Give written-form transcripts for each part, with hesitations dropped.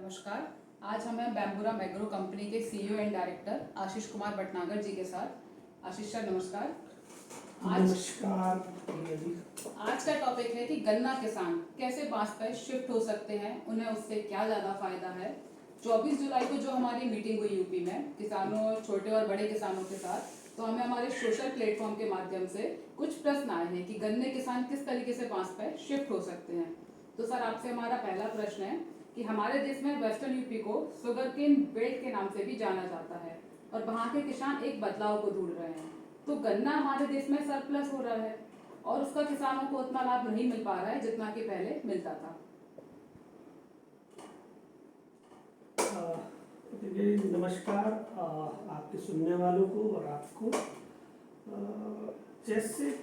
नमस्कार। आज हम हैं बैम्बूरा मैग्रो कंपनी के CEO and director Ashish Kumar Bhatnagar जी के साथ। आशीष सर नमस्कार। नमस्कार भैया जी। आज का टॉपिक है कि गन्ना किसान कैसे बांस पर शिफ्ट हो सकते हैं, उन्हें उससे क्या ज़्यादा फायदा है। 24 जुलाई को जो हमारी मीटिंग हुई यूपी में किसानों, छोटे और बड़े किसानों के साथ, तो हमें हमारे सोशल प्लेटफॉर्म के माध्यम से कुछ प्रश्न आए हैं कि गन्ने किसान किस तरीके से बांस पर शिफ्ट हो सकते हैं। तो सर आपसे हमारा पहला प्रश्न है कि हमारे देश में वेस्टर्न यूपी को शुगर केन बेल्ट के नाम से भी जाना जाता है और वहाँ के किसान एक बदलाव को ढूंढ रहे हैं। तो गन्ना हमारे देश में सरप्लस हो रहा है और उसका किसानों को उतना लाभ नहीं मिल पा रहा है जितना कि पहले मिलता था। देखिए, नमस्कार आपके सुनने वालों को और आपको। जैसे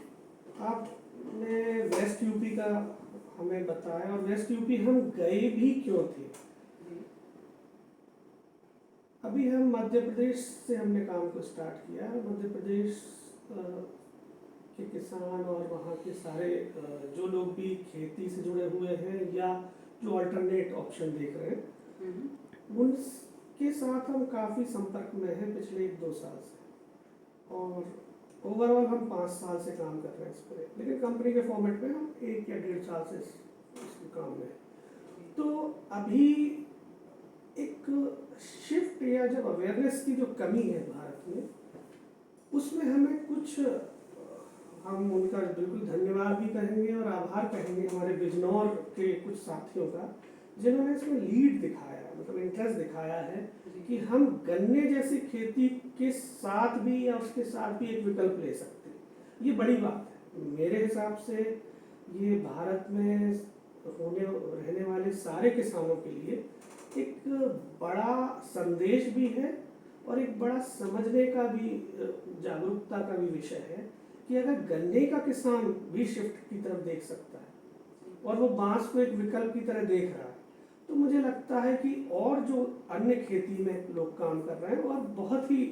आपने वेस्ट यूपी का हमें बताया, और वेस्ट यूपी हम गए भी क्यों थे। अभी हम मध्य प्रदेश से हमने काम को स्टार्ट किया। मध्य प्रदेश के किसान और वहाँ के सारे जो लोग भी खेती से जुड़े हुए हैं या जो अल्टरनेट ऑप्शन देख रहे हैं, उनके साथ हम काफ़ी संपर्क में हैं पिछले 1-2 साल से। और ओवरऑल हम 5 साल से काम कर रहे हैं इस पर, लेकिन कंपनी के फॉर्मेट में हम 1 या 1.5 साल से इस काम में। तो अभी एक शिफ्ट या जब अवेयरनेस की जो कमी है भारत में, उसमें हमें कुछ, हम उनका बिल्कुल धन्यवाद भी कहेंगे और आभार कहेंगे हमारे बिजनौर के कुछ साथियों का, जिन्होंने इसमें लीड दिखाया, मतलब इंटरेस्ट दिखाया है कि हम गन्ने जैसी खेती के साथ भी या उसके साथ भी एक विकल्प ले सकते हैं। ये बड़ी बात है मेरे हिसाब से। ये भारत में रहने वाले सारे किसानों के लिए एक बड़ा संदेश भी है और एक बड़ा समझने का भी, जागरूकता का भी विषय है कि अगर गन्ने का किसान भी शिफ्ट की तरफ देख सकता है और वो बांस को एक विकल्प की तरह देख रहा है, तो मुझे लगता है कि और जो अन्य खेती में लोग काम कर रहे हैं और बहुत ही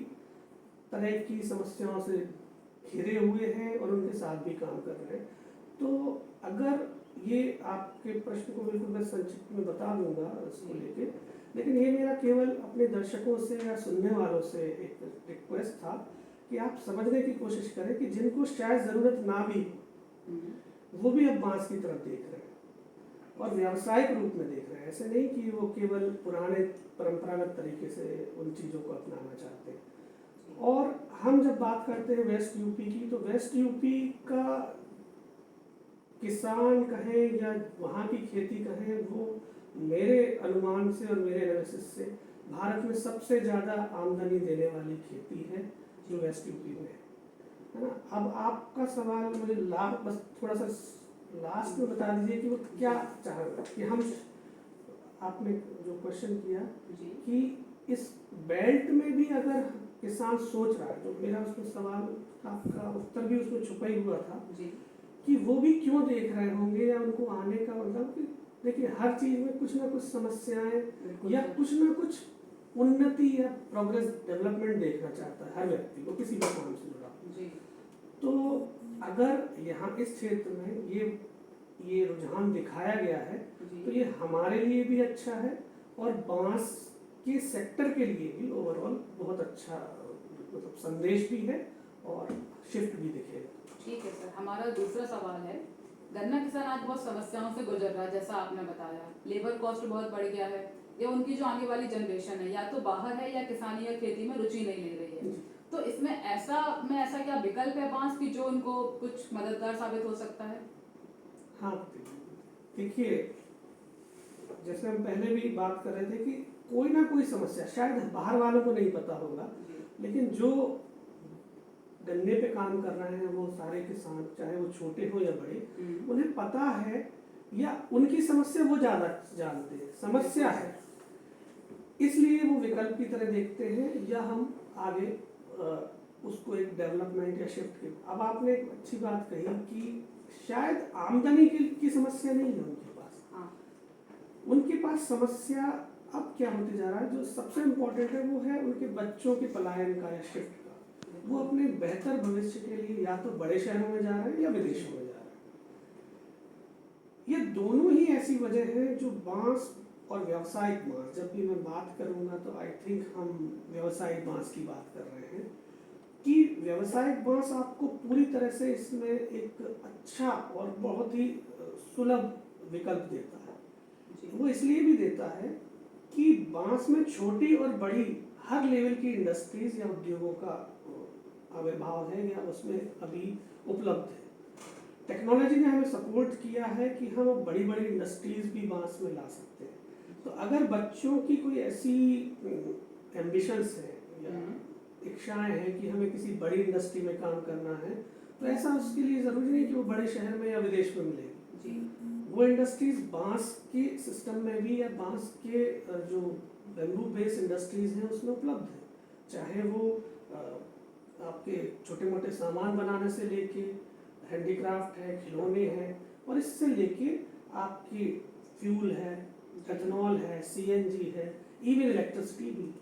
तरह की समस्याओं से घिरे हुए हैं और उनके साथ भी काम कर रहे हैं। तो अगर ये आपके प्रश्न को बिल्कुल मैं संक्षिप्त में बता दूंगा इसको लेके, लेकिन ये मेरा केवल अपने दर्शकों से या सुनने वालों से एक रिक्वेस्ट था कि आप समझने की कोशिश करें कि जिनको शायद ज़रूरत ना भी, वो भी अब बांस की तरफ देख रहे हैं और व्यावसायिक रूप में देख रहे हैं। ऐसे नहीं कि वो केवल पुराने परंपरागत तरीके से उन चीज़ों को अपनाना चाहते हैं। और हम जब बात करते हैं वेस्ट यूपी की, तो वेस्ट यूपी का किसान कहें या वहाँ की खेती कहें, वो मेरे अनुमान से और मेरे एनालिसिस से भारत में सबसे ज़्यादा आमदनी देने वाली खेती है जो वेस्ट यूपी में है ना। अब आपका सवाल मुझे बस थोड़ा सा लास्ट में बता दीजिए कि वो क्या चाह रहे कि हम, आपने जो क्वेश्चन किया कि इस बेल्ट में भी अगर किसान सोच रहा है, तो मेरा उसमें सवाल, आपका उत्तर भी उसमें छुपा ही हुआ था कि वो भी क्यों देख रहे होंगे या उनको आने का मतलब कि देखिए, हर चीज़ में कुछ ना कुछ समस्याएं या कुछ ना कुछ उन्नति या प्रोग्रेस, डेवलपमेंट देखना चाहता है हर व्यक्ति को किसी भी काम से जुड़ा। तो अगर यहाँ इस क्षेत्र में ये रुझान दिखाया गया है, तो ये हमारे लिए भी अच्छा है और बांस के सेक्टर के लिए भी ओवरऑल बहुत अच्छा, मतलब संदेश भी है और शिफ्ट भी दिखेगा। ठीक है सर, हमारा दूसरा सवाल है, गन्ना किसान आज बहुत समस्याओं से गुजर रहा है, जैसा आपने बताया, लेबर कॉस्ट बहुत बढ़ गया है, या उनकी जो आगे वाली जनरेशन है या तो बाहर है या किसानी या खेती में रुचि नहीं ले रही है। तो इसमें ऐसा क्या विकल्प है बांस की जो उनको कुछ मददगार साबित हो सकता है? हाँ, देखिए, जैसे हम पहले भी बात कर रहे थे कि कोई ना कोई समस्या शायद बाहर वालों को नहीं पता होगा, लेकिन जो गन्ने पे काम कर रहे हैं वो सारे किसान, चाहे वो छोटे हो या बड़े, उन्हें पता है या उनकी समस्या वो ज़्यादा जानते हैं, समस्या है, इसलिए वो विकल्प की तरह देखते हैं या हम आगे उसको एक डेवलपमेंट या शिफ्ट के। अब आपने एक अच्छी बात कही कि शायद आमदनी की समस्या नहीं है उनके पास। उनके पास समस्या अब क्या होते जा रहा है, जो सबसे इम्पोर्टेंट है वो है उनके बच्चों के पलायन का या शिफ्ट का। वो अपने बेहतर भविष्य के लिए या तो बड़े शहरों में जा रहे हैं या विदेशों में जा रहे हैं। ये दोनों ही ऐसी वजह है जो बांस और व्यावसायिक बांस, जब भी मैं बात करूँगा तो आई थिंक हम व्यावसायिक बांस की बात कर रहे हैं कि व्यावसायिक बांस आपको पूरी तरह से इसमें एक अच्छा और बहुत ही सुलभ विकल्प देता है। वो इसलिए भी देता है कि बांस में छोटी और बड़ी हर लेवल की इंडस्ट्रीज या उद्योगों का आविर्भाव है या उसमें अभी उपलब्ध है। टेक्नोलॉजी ने हमें सपोर्ट किया है कि हम अब बड़ी बड़ी इंडस्ट्रीज भी बांस में ला सकते हैं। तो अगर बच्चों की कोई ऐसी एम्बिशंस है या इच्छाएं हैं कि हमें किसी बड़ी इंडस्ट्री में काम करना है, तो ऐसा उसके लिए ज़रूरी नहीं कि वो बड़े शहर में या विदेश में मिलेगी। वो इंडस्ट्रीज बांस के सिस्टम में भी या बांस के जो बैम्बू बेस इंडस्ट्रीज हैं उसमें उपलब्ध है। चाहे वो आपके छोटे मोटे सामान बनाने से लेके हैंडीक्राफ्ट है, खिलौने हैं, और इससे लेके आपकी फ्यूल है, एथेनॉल है, सीएनजी है, इवन इलेक्ट्रिसिटी भी।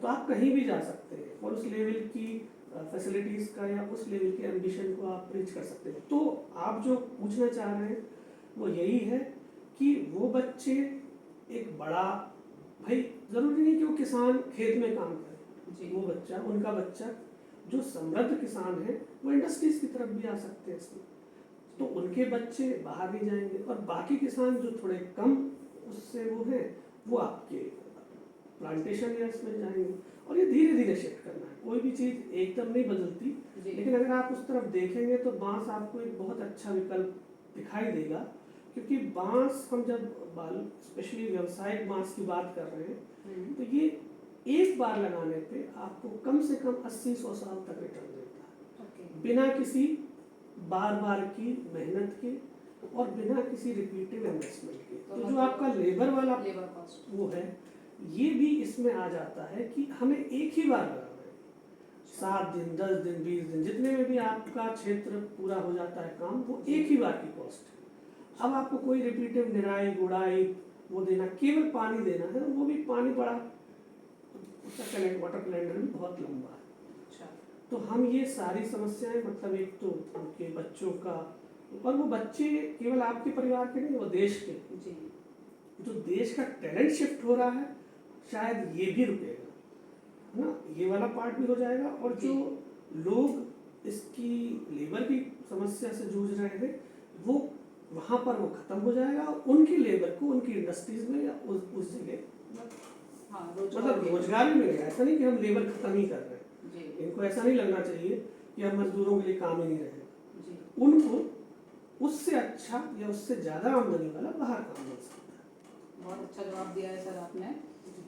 तो आप कहीं भी जा सकते हैं और उस लेवल की फैसिलिटीज़ का या उस लेवल के एम्बिशन को आप रीच कर सकते हैं। तो आप जो पूछना चाह रहे हैं वो यही है कि वो बच्चे एक बड़ा, भाई ज़रूरी नहीं कि वो किसान खेत में काम करे, वो बच्चा, उनका बच्चा जो समृद्ध किसान है वो इंडस्ट्रीज की तरफ भी आ सकते हैं इसमें। तो उनके बच्चे बाहर नहीं जाएंगे और बाकी किसान जो थोड़े कम उससे वो हैं वो आपके प्लांटेशन एरियाज में जाएंगे। और ये धीरे धीरे शिफ्ट करना है, कोई भी चीज़ एकदम नहीं बदलती, लेकिन अगर आप उस तरफ देखेंगे तो बांस आपको एक बहुत अच्छा विकल्प दिखाई देगा। क्योंकि बांस, हम जब स्पेशली व्यावसायिक बांस की बात कर रहे हैं तो ये एक बार लगाने पे आपको कम से कम 80-100 साल तक रिटर्न देता है, बिना किसी बार बार की मेहनत के और बिना किसी रिपीटेड इन्वेस्टमेंट के। तो जो आपका लेबर वाला लेबर कॉस्ट वो है, ये भी इसमें आ जाता है कि हमें एक ही बार लगाना है। 7 दिन, 10 दिन, 20 दिन, जितने में भी आपका क्षेत्र पूरा हो जाता है काम, वो एक ही बार की कॉस्ट है। अब आपको कोई रिपीटेड निराई गुड़ाई वो देना, केवल पानी देना है, वो भी पानी बड़ा, उसका वाटर कैलेंडर भी बहुत लंबा है। तो हम ये सारी समस्याएं, मतलब एक तो उनके बच्चों का, और वो बच्चे केवल आपके परिवार के नहीं, वो देश के, जो देश का टैलेंट शिफ्ट हो रहा है, शायद ये भी रुकेगा, है ना, ये वाला पार्ट भी हो जाएगा। और जो लोग इसकी लेबर की समस्या से जूझ रहे थे वो वहाँ पर वो खत्म हो जाएगा और उनकी लेबर को उनकी इंडस्ट्रीज में या उस जगह मतलब रोजगार भी मिलेगा। ऐसा नहीं कि हम लेबर खत्म ही कर रहे हैं, इनको ऐसा नहीं लगना चाहिए कि हम मजदूरों के लिए काम ही नहीं रहेगा। उनको उससे अच्छा या उससे ज़्यादा आमदनी वाला बाहर काम मिल सकता है। बहुत अच्छा जवाब दिया है सर आपने।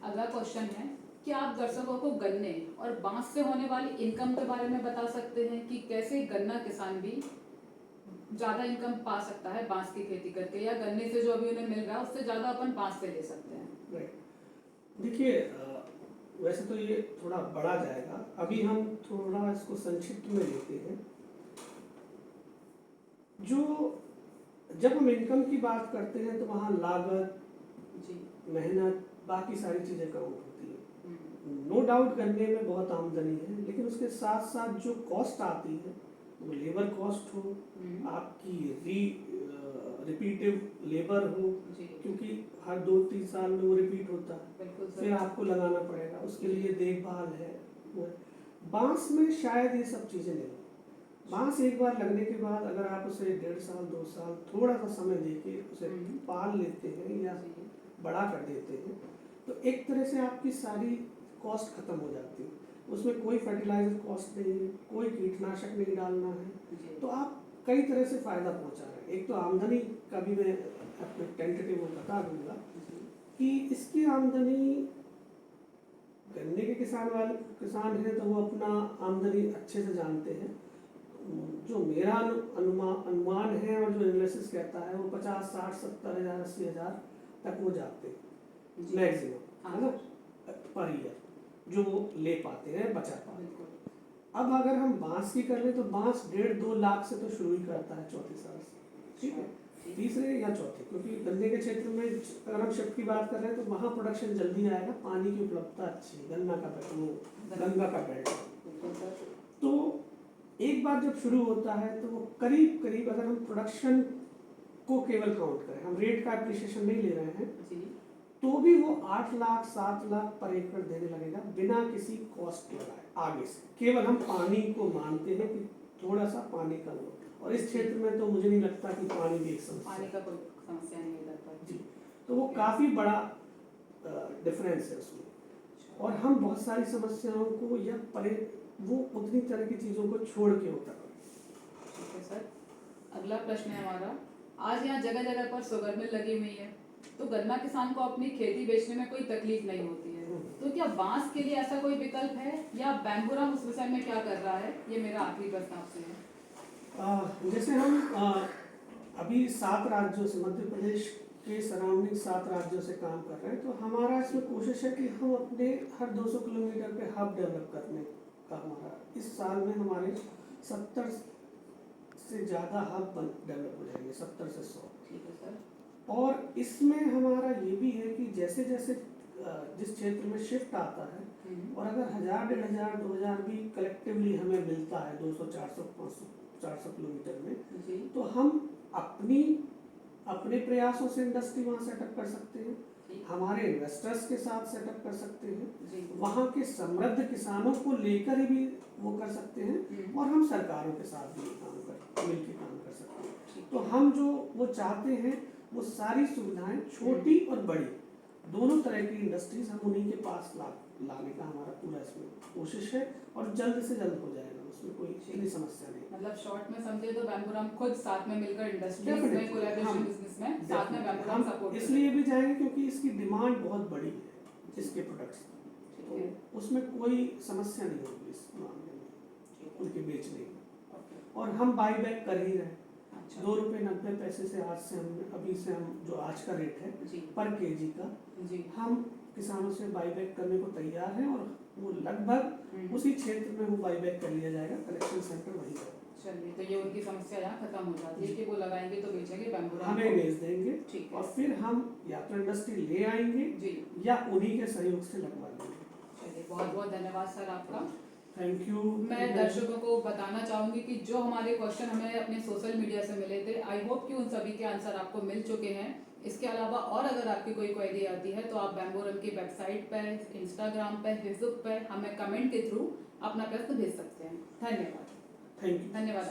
अगला क्वेश्चन है कि आप दर्शकों को गन्ने और बांस से होने वाली इनकम के बारे में बता सकते हैं कि कैसे गन्ना किसान भी ज़्यादा इनकम पा सकता है बांस की खेती करके, या गन्ने से जो अभी उन्हें मिल रहा है उससे ज़्यादा अपन बांस से ले सकते हैं। देखिए, वैसे तो ये थोड़ा बढ़ा जाएगा, अभी हम थोड़ा इसको संक्षिप्त में लेते हैं। जो जब हम इनकम की बात करते हैं तो वहाँ लागत, मेहनत, बाकी सारी चीज़ें काउंट होती है। नो डाउट गन्ने में बहुत आमदनी है, लेकिन उसके साथ साथ जो कॉस्ट आती है, वो लेबर कॉस्ट हो, आपकी रिपीटिव लेबर हो, क्योंकि हर 2-3 साल में वो रिपीट होता है, फिर आपको लगाना पड़ेगा, उसके लिए देखभाल है। बांस में शायद ये सब चीज़ें नहीं। बांस एक बार लगने के बाद अगर आप उसे 1.5 साल 2 साल थोड़ा सा समय देके उसे पाल लेते हैं या बड़ा कर देते हैं, तो एक तरह से आपकी सारी कॉस्ट खत्म हो जाती है। उसमें कोई फर्टिलाइजर कॉस्ट नहीं है, कोई कीटनाशक नहीं डालना है, तो आप कई तरह से फ़ायदा पहुंचा रहे हैं। एक तो आमदनी का भी मैं अपने टेंटेटिव वो बता दूंगा कि इसकी आमदनी, गन्ने के किसान हैं तो वो अपना आमदनी अच्छे से जानते हैं। जो मेरा अनुमान है और जो एनालिसिस कहता है वो 50, 60, 70 हज़ार, 80 हज़ार तक वो जाते हैं मैक्सिमम, है ना, पर ईयर जो ले पाते हैं, बचा पाते हैं। अब अगर हम बांस की कर लें तो बांस 1.5-2 लाख से तो शुरू ही करता है चौथे साल से, ठीक है, तीसरे या चौथे, क्योंकि गन्ने के क्षेत्र में अगर हम शिफ्ट की बात कर रहे हैं तो वहाँ प्रोडक्शन जल्दी आएगा, पानी की उपलब्धता अच्छी है, गन्ना का बेल्ट। तो एक बार जब शुरू होता है तो वो करीब करीब, अगर हम प्रोडक्शन को केवल काउंट करें, हम रेट का एप्रिसिएशन नहीं ले रहे हैं, भी वो 8 लाख 7 लाख पर एकड़ देने लगेगा बिना किसी कॉस्ट लगाए आगे से। केवल हम पानी को मानते हैं कि थोड़ा सा पानी कम हो, और इस क्षेत्र में तो मुझे नहीं लगता कि पानी भी एक समस्या पानी का कोई समस्या नहीं है इधर पर जी। तो वो काफ़ी बड़ा डिफरेंस है उसमें, और हम बहुत सारी समस्याओं को या वो उतनी तरह की चीज़ों को छोड़ के होता है। ठीक है सर। अगला प्रश्न है हमारा, आज यहाँ जगह जगह पर शुगर मिल लगी हुई है, तो गन्ना किसान को अपनी खेती बेचने में कोई तकलीफ नहीं होती है, तो क्या बांस के लिए ऐसा कोई विकल्प है, या बैम्बूराम उस विषय में क्या कर रहा है? ये मेरा आखिरी प्रश्न आपसे है। जैसे हम अभी 7 राज्यों से, मध्य प्रदेश के सराउंडिंग 7 राज्यों से काम कर रहे हैं, तो हमारा इसमें कोशिश है कि हम अपने हर 200 किलोमीटर पे हब डेवलप करने का हमारा इस साल में हमारे 70 से ज़्यादा हब डेवलप हो जाएंगे, 70 से 100। ठीक है सर। और इसमें हमारा ये भी है कि जैसे जैसे जिस क्षेत्र में शिफ्ट आता है, और अगर 1000, 1500, 2000 भी कलेक्टिवली हमें मिलता है 200, 400, 500, 400 किलोमीटर में जी। तो हम अपने प्रयासों से इंडस्ट्री वहाँ सेटअप कर सकते हैं, हमारे इन्वेस्टर्स के साथ सेटअप कर सकते हैं, जी। वहाँ के समृद्ध किसानों को लेकर भी वो कर सकते हैं, और हम सरकारों के साथ भी मिलकर काम कर सकते हैं। तो हम जो वो चाहते हैं वो सारी सुविधाएं छोटी और बड़ी दोनों तरह की इंडस्ट्रीज हम उन्हीं के पास लाने का हमारा पूरा इसमें कोशिश है, और जल्द से जल्द हो जाएगा, उसमें कोई इतनी समस्या नहीं। मतलब शॉर्ट में समझे तो बैम्बूराम खुद साथ में मिलकर इंडस्ट्रीज Definitely, में, कोलैबोरेशन बिजनेस में साथ में बैम्बूराम सपोर्ट इसलिए भी जाएंगे क्योंकि इसकी डिमांड बहुत बड़ी है इसके प्रोडक्ट्स, तो उसमें कोई समस्या नहीं होगी इस मामले में उनके बेचने में। और हम बाई बैक कर ही रहे हैं, ₹2.90 से आज से हम जो आज का रेट है पर केजी का जी। हम किसानों से बाई बैक करने को तैयार हैं, और वो लगभग उसी क्षेत्र में वो बाई बैक कर लिया जाएगा, कलेक्शन सेंटर वही है। चलिए, तो ये उनकी समस्या यहाँ खत्म हो जाती है कि वो लगाएंगे तो बेचेंगे बैम्बूराम, हमें बेच देंगे, ठीक है, और फिर हम या तो इंडस्ट्री ले आएंगे जी, या उन्हीं के सहयोग से लगवा लेंगे। चलिए, बहुत बहुत धन्यवाद सर आपका। Thank you. मैं दर्शकों को बताना चाहूंगी कि जो हमारे क्वेश्चन हमें अपने सोशल मीडिया से मिले थे, आई होप कि उन सभी के आंसर आपको मिल चुके हैं। इसके अलावा और अगर आपकी कोई क्वेरी आती है तो आप बैम्बूराम की वेबसाइट पर, इंस्टाग्राम पर, फेसबुक पर हमें कमेंट के थ्रू अपना प्रश्न भेज सकते हैं। धन्यवाद। Thank you. धन्यवाद।